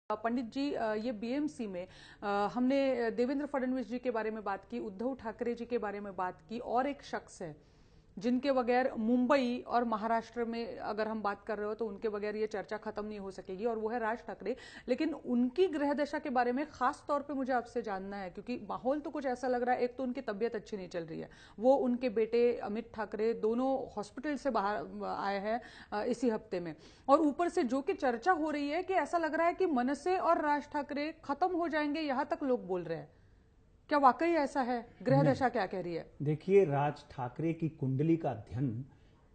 पंडित जी, ये बीएमसी में हमने देवेंद्र फडणवीस जी के बारे में बात की, उद्धव ठाकरे जी के बारे में बात की, और एक शख्स है जिनके बगैर मुंबई और महाराष्ट्र में अगर हम बात कर रहे हो तो उनके बगैर ये चर्चा खत्म नहीं हो सकेगी, और वो है राज ठाकरे। लेकिन उनकी गृह दशा के बारे में खास तौर पे मुझे आपसे जानना है, क्योंकि माहौल तो कुछ ऐसा लग रहा है, एक तो उनकी तबीयत अच्छी नहीं चल रही है, वो उनके बेटे अमित ठाकरे दोनों हॉस्पिटल से बाहर आए हैं इसी हफ्ते में, और ऊपर से जो कि चर्चा हो रही है कि ऐसा लग रहा है कि मनसे और राज ठाकरे खत्म हो जाएंगे, यहां तक लोग बोल रहे हैं। क्या वाकई ऐसा है? गृह दशा क्या कह रही है? देखिए, राज ठाकरे की कुंडली का अध्ययन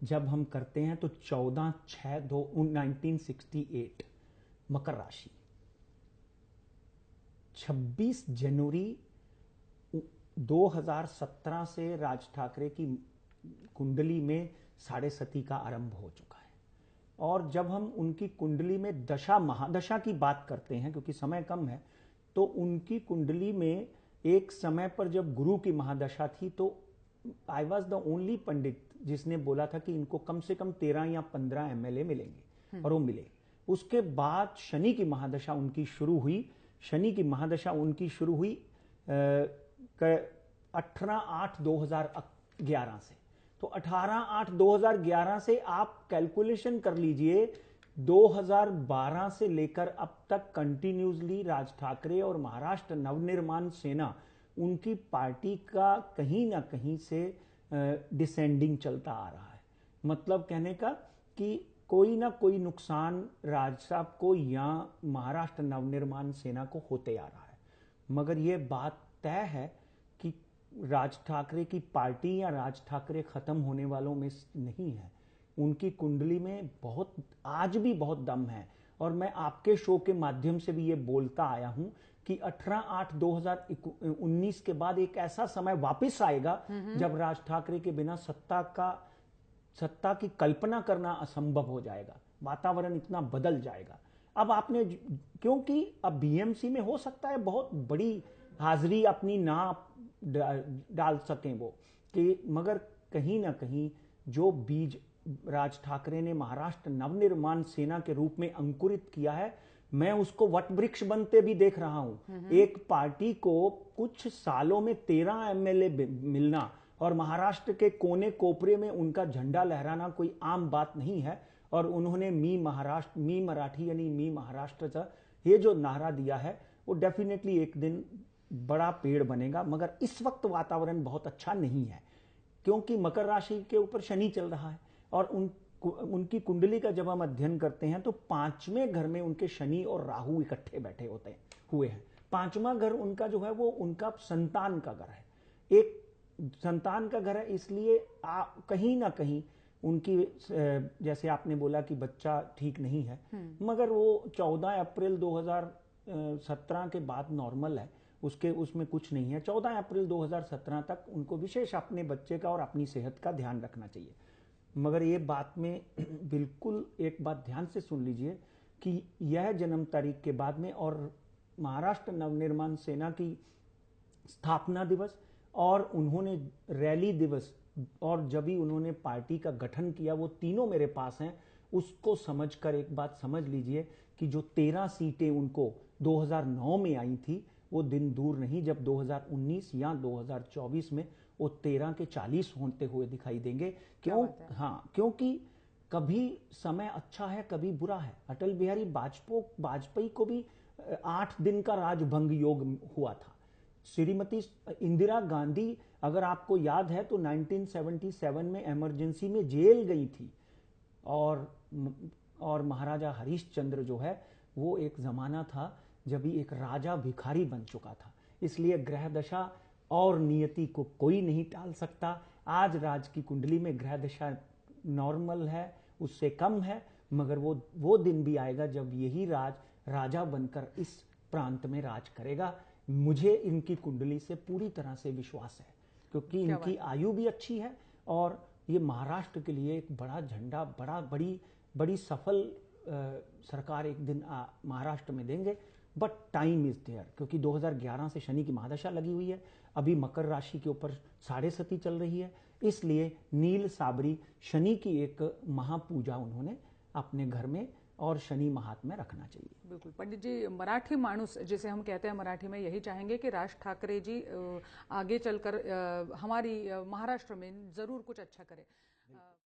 जब हम करते हैं तो 14/6/1968 मकर राशि, 26 जनवरी 2017 से राज ठाकरे की कुंडली में साढ़े सती का आरंभ हो चुका है। और जब हम उनकी कुंडली में दशा महादशा की बात करते हैं, क्योंकि समय कम है, तो उनकी कुंडली में एक समय पर जब गुरु की महादशा थी तो आई वॉज द ओनली पंडित जिसने बोला था कि इनको कम से कम 13 या 15 एमएलए मिलेंगे, और वो मिले। उसके बाद शनि की महादशा उनकी शुरू हुई। शनि की महादशा उनकी शुरू हुई 18/8/2011 से। तो 18/8/2011 से आप कैलकुलेशन कर लीजिए, 2012 से लेकर अब तक कंटिन्यूसली राज ठाकरे और महाराष्ट्र नवनिर्माण सेना, उनकी पार्टी का कहीं ना कहीं से डिसेंडिंग चलता आ रहा है। मतलब कहने का कि कोई ना कोई नुकसान राज साहब को या महाराष्ट्र नवनिर्माण सेना को होते आ रहा है। मगर ये बात तय है कि राज ठाकरे की पार्टी या राज ठाकरे खत्म होने वालों में नहीं है। उनकी कुंडली में बहुत आज भी बहुत दम है, और मैं आपके शो के माध्यम से भी ये बोलता आया हूं कि 18/8/2019 के बाद एक ऐसा समय वापस आएगा जब राज ठाकरे के बिना सत्ता की कल्पना करना असंभव हो जाएगा। वातावरण इतना बदल जाएगा। अब आपने, क्योंकि अब बीएमसी में हो सकता है बहुत बड़ी हाजिरी अपनी ना डाल सकें वो, कि मगर कहीं ना कहीं जो बीज राज ठाकरे ने महाराष्ट्र नवनिर्माण सेना के रूप में अंकुरित किया है, मैं उसको वट वृक्ष बनते भी देख रहा हूं। एक पार्टी को कुछ सालों में 13 एमएलए मिलना और महाराष्ट्र के कोने कोपरे में उनका झंडा लहराना कोई आम बात नहीं है। और उन्होंने मी महाराष्ट्र, मी मराठी यानी मी महाराष्ट्र का ये जो नारा दिया है, वो डेफिनेटली एक दिन बड़ा पेड़ बनेगा। मगर इस वक्त वातावरण बहुत अच्छा नहीं है, क्योंकि मकर राशि के ऊपर शनि चल रहा है, और उनकी कुंडली का जब हम अध्ययन करते हैं तो 5वें घर में उनके शनि और राहु इकट्ठे बैठे हुए हैं। 5वां घर उनका जो है वो उनका संतान का घर है, एक संतान का घर है। इसलिए कहीं ना कहीं उनकी, जैसे आपने बोला कि बच्चा ठीक नहीं है, मगर वो 14 अप्रैल 2017 के बाद नॉर्मल है, उसमें कुछ नहीं है। 14 अप्रैल 2017 तक उनको विशेष अपने बच्चे का और अपनी सेहत का ध्यान रखना चाहिए। मगर ये बात में बिल्कुल एक बात ध्यान से सुन लीजिए कि यह जन्म तारीख के बाद में और महाराष्ट्र नवनिर्माण सेना की स्थापना दिवस और उन्होंने रैली दिवस और जब भी उन्होंने पार्टी का गठन किया, वो तीनों मेरे पास हैं। उसको समझकर एक बात समझ लीजिए कि जो 13 सीटें उनको 2009 में आई थी, वो दिन दूर नहीं जब 2019 या 2024 में वो 13 के 40 होते हुए दिखाई देंगे। क्योंकि कभी समय अच्छा है, कभी बुरा है। अटल बिहारी वाजपेयी को भी 8 दिन का राजभंग योग हुआ था। श्रीमती इंदिरा गांधी, अगर आपको याद है, तो 1977 में इमरजेंसी में जेल गई थी। और महाराजा हरिश्चंद्र जो है, वो एक जमाना था जब भी एक राजा भिखारी बन चुका था। इसलिए ग्रह दशा और नियति को कोई नहीं टाल सकता। आज राज की कुंडली में ग्रह दशा नॉर्मल है, उससे कम है, मगर वो दिन भी आएगा जब यही राजा बनकर इस प्रांत में राज करेगा। मुझे इनकी कुंडली से पूरी तरह से विश्वास है, क्योंकि इनकी आयु भी अच्छी है और ये महाराष्ट्र के लिए एक बड़ा झंडा, बड़ी सफल सरकार एक दिन महाराष्ट्र में देंगे। बट टाइम इज देयर, क्योंकि 2011 से शनि की महादशा लगी हुई है। अभी मकर राशि के ऊपर साढ़े सती चल रही है, इसलिए नील साबरी शनि की एक महापूजा उन्होंने अपने घर में और शनि महात्म्य में रखना चाहिए। बिल्कुल पंडित जी, मराठी मानुस जिसे हम कहते हैं मराठी में, यही चाहेंगे कि राज ठाकरे जी आगे चलकर हमारी महाराष्ट्र में जरूर कुछ अच्छा करे।